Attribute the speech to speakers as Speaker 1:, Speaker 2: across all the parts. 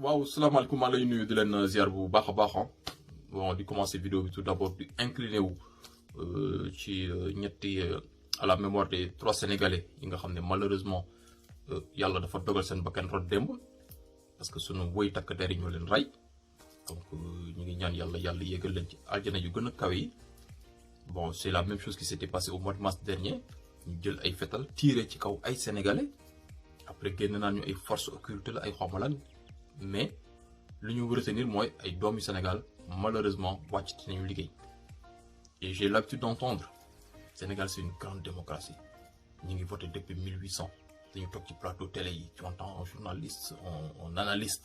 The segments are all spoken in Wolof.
Speaker 1: waaw salaamaaleykum maa ngi lay nuyu di leen ziar bu baax a baax bon di commencer vidéo bi tout d'abord di incliner wu ci ñetti à la mémoire des 3 Sénégalais yi nga xam ne malheureusement yàlla dafa dogal seen bakkan rot démb parce que sunu woy takk der yi ñoo leen rey donc ñu ngi ñaan yàlla yéegal leen ci aljana yu gën a kawe yi. Bon, c'est la même chose qui s'était passé au mois de mars dernier ñu jël ay fetal tiré ci kaw ay Sénégalais après génn naa ñu ay forces occultes la ay xawmalan mais li ñu retenir mooy ay doomi Sénégal malheureusement wàcc ci nañu liggéey. Et j'ai l'habitude d'entendre Sénégal c'est une grande démocratie ñu ngi voté depuis 1800 dañu toog ci plateau télé yi tu entends un journaliste un analyste.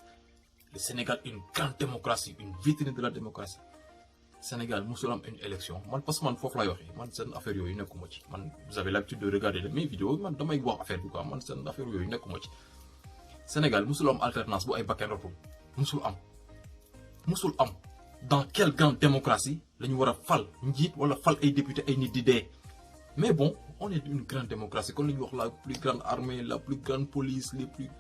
Speaker 1: Le Sénégal est une grande démocratie une vitrine de la démocratie. Sénégal musul am une élection man parce que man foofu laay waxee man seen affaire yooyu nekkuma ci man vous avez l'habitude de regarder mes vidéos man damay wax affaire bi quoi man seen affaire yooyu nekkuma ci. Sénégal musul am alternance bu ay bakkan rotul musul am dans quelle grande démocratie la ñu war a fal njiit wala fal ay député ay nit di dee. Mais bon on est une grande démocratie kon la ñuy wax la plus grande armée la plus grande police les plus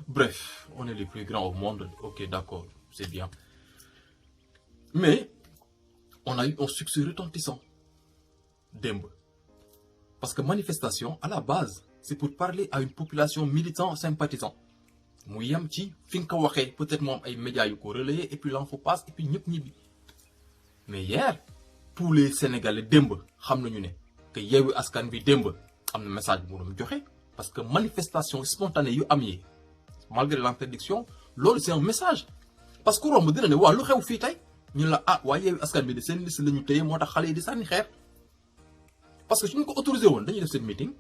Speaker 1: bref on est les plus grands au monde ok d'accord c'est bien. Mais on a eu un succès retentissant démb parce que manifestation à la base c'est pour parler à une population militant sympathisant mu yem ci fi nga ko waxee peut-être moom ay médias yu ko relayer et puis l'info passe et puis ñëpp ñibbi. Mais hier tous les Sénégalais démb xam nañu ne que Yewwi Askan Wi démb am na message bu mu doon joxe parce que manifestation spontanée yu am yi malgré l'interdiction loolu c'est un message parce que romb dina ne waa lu xew fii tey. ñu la waaye Yewwi Askan Wi de seen liste la ñu téye moo tax xale yi di sànni xeer parce que suñu ko autorisé woon dañuy def seen meeting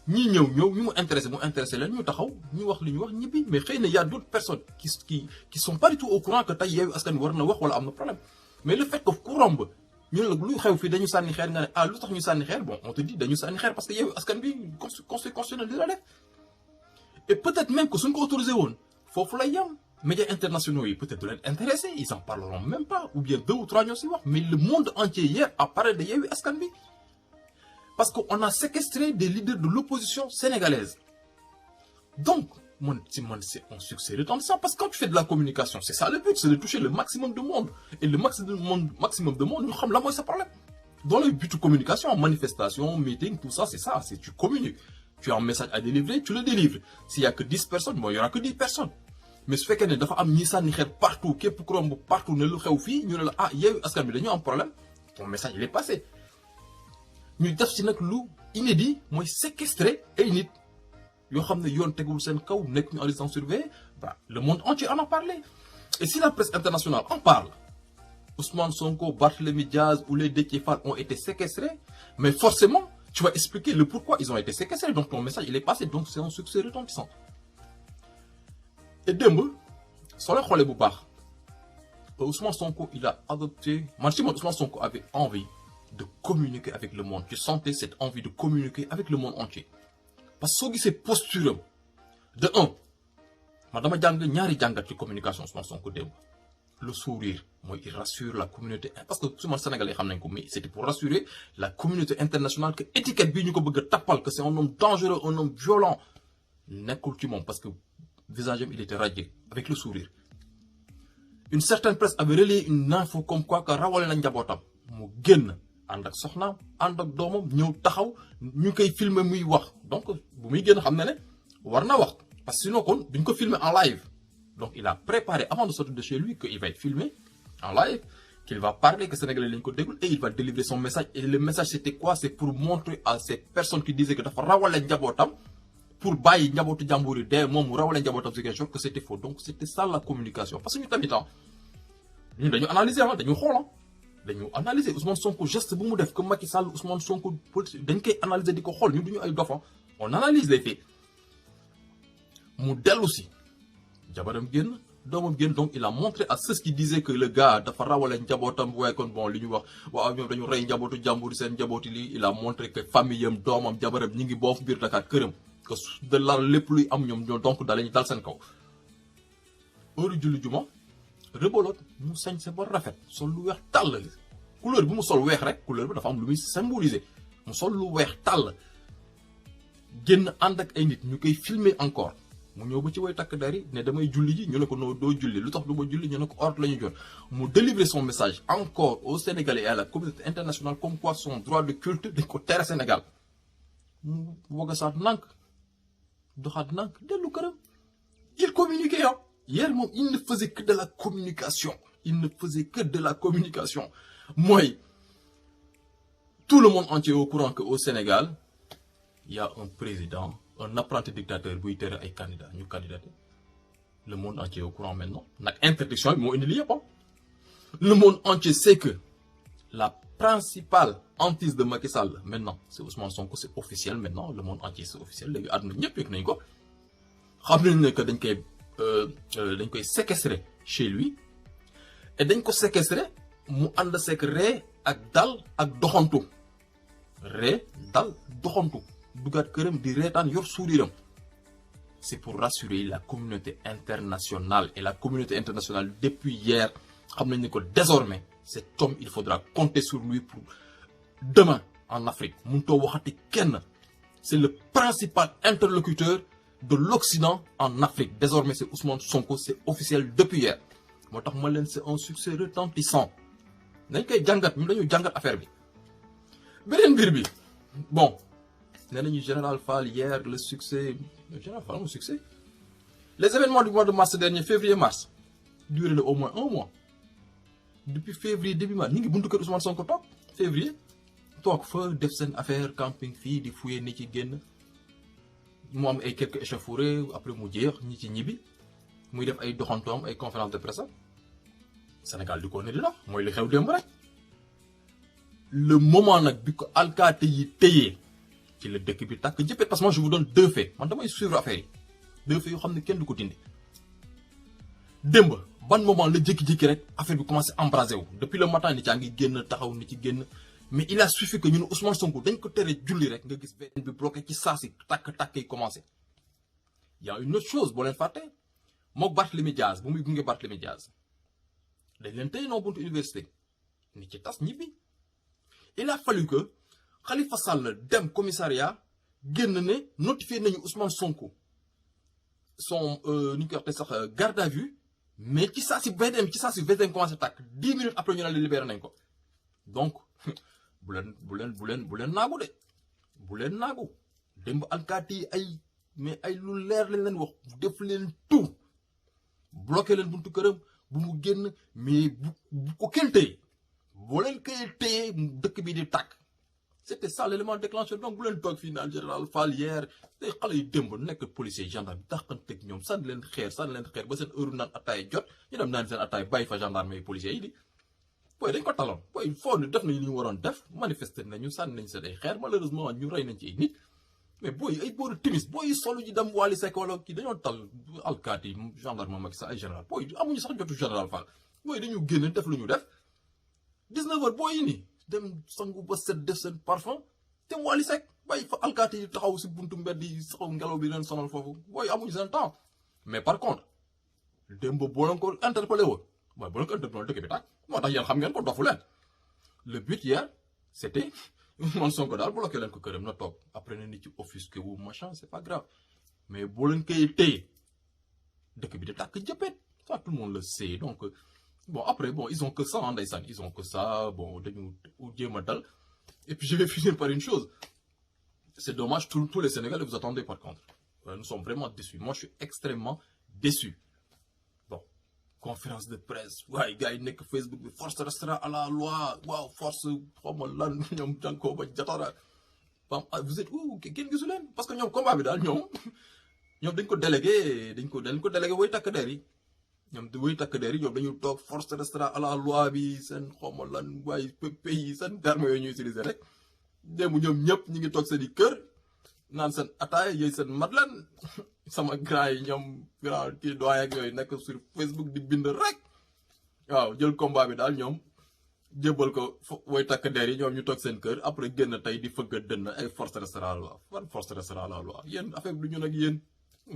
Speaker 1: ñii ñëw ñu mu intéressé leen ñu taxaw ñu wax li ñu wax ñibbi mais xëy na y a d'autres personnes qui sont pas du tout au courant que tey Yewwi Askan Wi war na wax wala am na problème mais le fait que ku romb ñu la lu xew fii dañu sànni xeer nga ne lu tax ñu sànni xeer bon on te dit dañu sànni xeer parce que Yewwi Askan Wi conseil constitutionnel di la def et peut-être même que suñu ko autorisé woon foofu lay yam. Médias internationaux yi peut-être du leen intéressé ils en parleront même pas ou bien 2 ou 3 ñoo si wax mais le monde entier hier a parlé de Yewwi Askan Wi parce que on a séquestré des leaders de l'opposition sénégalaise donc c'est un succès retentissant parce que quand tu fais de la communication c'est ça le but c'est de toucher le maximum de monde et le maximum de monde ñu xam la mooy sa problème dans le but de communication manifestation meeting tout ça c'est tu communiques tu as un message à délivrer tu le délivres s'il y a que 10 personnes bon il y aura que 10 personnes. Mais su fekkee ne dafa am ñi sànni xeer partout képp ku romb partout ne lu xew fii ñu ne la Yewwi Askan Wi dañoo am problème ton message il est passé ñu def ci nag lu inédit mooy séquestrer ay nit yoo xam ne yoon tegul seen kaw nekk ñu en résidence surveillée le monde entier en a parlé et si la presse internationale en parle Ousmane Sonko Barthélémy Diaz ou les Déthié Fall ont été séquestrés mais forcément tu vas expliquer le pourquoi ils ont été séquestrés donc ton message il est passé donc c'est un succès retentissant. Et démb soo leen xoolee bu baax Ousmane Sonko il a adopté man si Ousmane Sonko avait envie de communiquer avec le monde tu sentais cette envie de communiquer avec le monde entier parce que soo gisee posture am de man dama jàng ñaari jàngat ci communication Ousmane Sonko démb le sourire mooy il rassure la communauté parce que su man Sénégalais xam nañ ko mais c'était pour rassurer la communauté internationale que étiquette bii ñu ko bëgg a tappal que c'est un homme dangereux un homme violent nekkul ci moom parce que visage am il était radieux avec le sourire une certaine presse avait relayé une info comme quoi que rawale na njabootam mu génn ànd ak soxnaam ànd ak doomam ñëw taxaw ñu koy filmer muy wax donc bu muy génn xam na ne war na wax parce que sinon kon duñ ko filmer en live donc il a préparé avant de sortir de chez lui que il va être filmé en live qu'il va parler que Sénégalais lañ ko déglu et il va délivrer son message et le message c'était quoi c'est pour montrer à ces personnes qui disaient que dafa rawale njabootam pour bàyyi njabootu jàmbur yi dee moom mu rawale njabootam Ziguinchor que c'était faux donc c'était ça la communication parce que ñu tamit ñun dañu analyser dañu xool dañu analyser Ousmane Sonko geste bu mu def que Macky Sall Ousmane Sonko politique dañ koy analyser di ko xool ñun duñu ay dof on analyse les faits mu dellu si jabaram génn doomam génn donc il a montré à ceux qui disaient que le gars dafa rawale njabootam waaye kon bon li ñu wax waaw ñoom dañu rey njabootu jàmbur seen njabooti lii il a montré que famille am doomam jabaram ñi ngi boofu biir Dakar këram que de la lépp luy am ñoom ñoo donc daal ñu dal seen kaw heure julli juma reboloot mu sañ sa ba rafet sol lu weex tàll couleur bi mu sol weex rek couleur bi dafa am lu muy symboliser mu sol lu weex tàll génn ànd ak ay nit ñu koy filmer encore mu ñëw ba ci way takk der yi ne damay julli ji ñu ne ko noo doo julli lu tax du ma julli ñu ne ko ordre la ñu jot mu délivrer son message encore au Sénégalais et à la communauté internationale comme quoi son droit de culte dañ ko tere Sénégal mu wagasaat nànk doxaat nànk dellu këram. Il communiquait hein. Hier moom il ne faisait que de la communication. Il ne faisait que de la communication. Moi, tout le monde entier est au courant qu'au Sénégal, il y a un président, un apprenti dictateur, qui est candidat, nous candidater. Le monde entier est au courant maintenant. L'interdiction, le monde entier sait que la principale hantise de Macky Sall, maintenant, c'est Ousmane Sonko, c'est officiel maintenant. Le monde entier, c'est officiel. Les gars, dañ koy séquestrer chez lui et dañ ko séquestrer mu ànd seek ree ak dal ak doxantu ree dal doxantu dugaat këram di reetaan yor souriram. C'est pour rassurer la communauté internationale et la communauté internationale depuis hier xam nañ ne que désormais cet homme il faudra compter sur lui pour demain en Afrique mënutoo waxati kenn. C'est le principal interlocuteur de l'Occident en Afrique. Désormais, c'est Ousmane Sonko, c'est officiel depuis hier. C'est un succès retentissant. Nous avons jangat affaire bi. Benen bir bi. Bon, nous général Fall hier le succès, général Fall le succès. Les événements du mois de mars dernier, février-mars, durent au moins un mois. Depuis février début mars, nous avons buntu Ousmane Sonko top. Février, tok fa def sen affaire camping fi di fouyer nit ci genn. Mu am ay quelques échauffourées après mu jeex ñi ci ñibi muy def ay doxantoom ay conférence de presse Sénégal di ko ne di dox mooy li xew démb rek le moment nag bi ko alkaate yi téyee ci la dëkk bi tàkk jëppee parce que moi je vous donne deux faits man damay suivre affaire yi deux faits yoo xam ne kenn du ko dindi démb ban moment la jékki-jékki rek affaire bi commencé embrasé wu depuis le matin ni caa ngi génn taxaw ni ci génn mais il a suffi que ñun Ousmane Sonko dañ ko tere julli rek nga gis benn bi bloqué ci saa si takk yi commencé. Il y a une autre chose boo leen fàtte mook Barthélémy Diaz bu muy gunge Barthélémy Diaz dañ leen tey noo buntu université ni ci tas ñibbi. Il a fallu que Khalifa Sall dem commissariat génn ne notifié nañu Ousmane Sonko son ni ñu koy waxee sax garde à vue mais ci saa si VDM commencé tàkk 10 minutes après ñu ne la libéré nañ ko donc. bu leen naagu de bu leen naagu démb alkaati yi ay lu leer lañ leen wax def leen tout bloqué leen buntu këram bu mu génn mais bu ko kenn téye boo leen koy téye dëkk bi di tàkk c'était ça l'élément déclencheur donc bu leen toog fii naan général Fall hier tey xale yi démb nekk policier gendarme bi taxanteeg ñoom sànni leen xeer ba seen heure naan attaay jot ñu dem naan seen attaay bàyyi fa gendarme yi policier yi di booy dañ ko taloon booy foo ne def nañu li ñu waroon def manifester nañu sànni nañ seen ay xeer malheureusement ñu rey nañ ci ay nit mais booy ay booru timis booy solu ji dem Wally Seck wala kii dañoo tal alkaati yi gendarme Macky Sall ay général booy amuñu sax jotu général Fall booy dañu génn def lu ñu def 19h booy yi nii dem sangu ba set def seen parfum te Wally Seck bàyyi fa alkaati yi taxaw si buntu mbedd yi saxaw ngelaw bi leen sonal foofu booy amuñu seen temps mais par contre démb boo leen ko interpellé woon mooy boo leen ko interpellé dëkk bi tàkk moo tax yéen xam ngeen ko dofu leen le but hier c'était man Sonko daal bloqué leen ko këram na toog après na nit ci offusqué wu machin c'est pas grave mais boo leen koy téye dëkk bi di tàkk jëppeet ça tout le monde le sait donc bon après bon ils ont que ça ndeysaan ils ont que ça bon dañu jéem a dal et puis je vais finir par une chose c'est dommage tous les Sénégalais vous attendez par contre nous sommes vraiment déçus moi je suis extrêmement déçu. Conférence de presse waaye gars yi nekk Facebook bi force restera à la loi waaw force xawma lan ñoom jànkoo ba jatara vous êtes où kenn gisu leen parce que ñoom combat bi daal ñoom dañ ko délégué woy takk der yi ñoom woy takk der yi ñoom dañu toog force restera à la loi bi seen xawma lan waaye pays seen terme yooyu ñuy utiliser rek démb ñoom ñëpp ñu ngi toog seen i kër naan seen ataay yooyu seen madlan sama grand yi ñoom grand kii doyen ak yooyu nekk sur Facebook di bind rek waaw jël combat bi daal ñoom jébbal ko woy takk der yi ñoom ñu toog seen kër après génn tey di fëgg a dënn ay force restera à la loi fan force restera à la loi yéen affaire bi du ñun ak yéen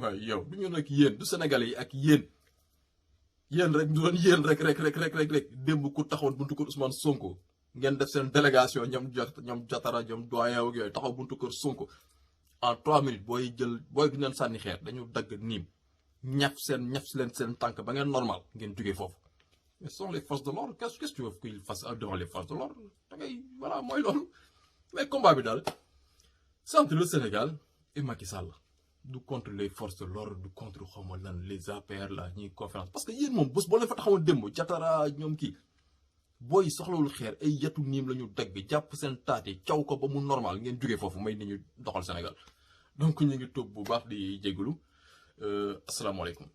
Speaker 1: waaye yow du ñun ak yéen du Sénégalais yi ak yéen rek du doon yéen rek démb ku taxawoon buntu kër Ousmane Sonko ngeen def seen délégation ñoom jatara ñoom doyen ak yooyu taxaw buntu kër Sonko en 3 minutes booy gi leen sànni xeer dañu dagg niim ñaf leen seen tànk ba ngeen normal ngeen jógee foofu. mais ce sont les forces de l'ordre qu'est-ce que tu veux qu'ils fassent devant les forces de l'ordre da ngay voilà mooy loolu. mais combat bi daal c'est entre le Sénégal et Macky Sall du contre les forces de l'ordre du contre xawma lan les APR la ñuy conférence parce que yéen moom bés boo leen fa taxawoon démb jatara ñoom kii booy soxlawul xeer ay yetu niim la ñu dagg jàpp seen taat yi caw ko ba mu normal ngeen jógee foofu may ni ñu doxal Sénégal donc ñu ngi toog bu baax di jégalu asalaamaaleykum.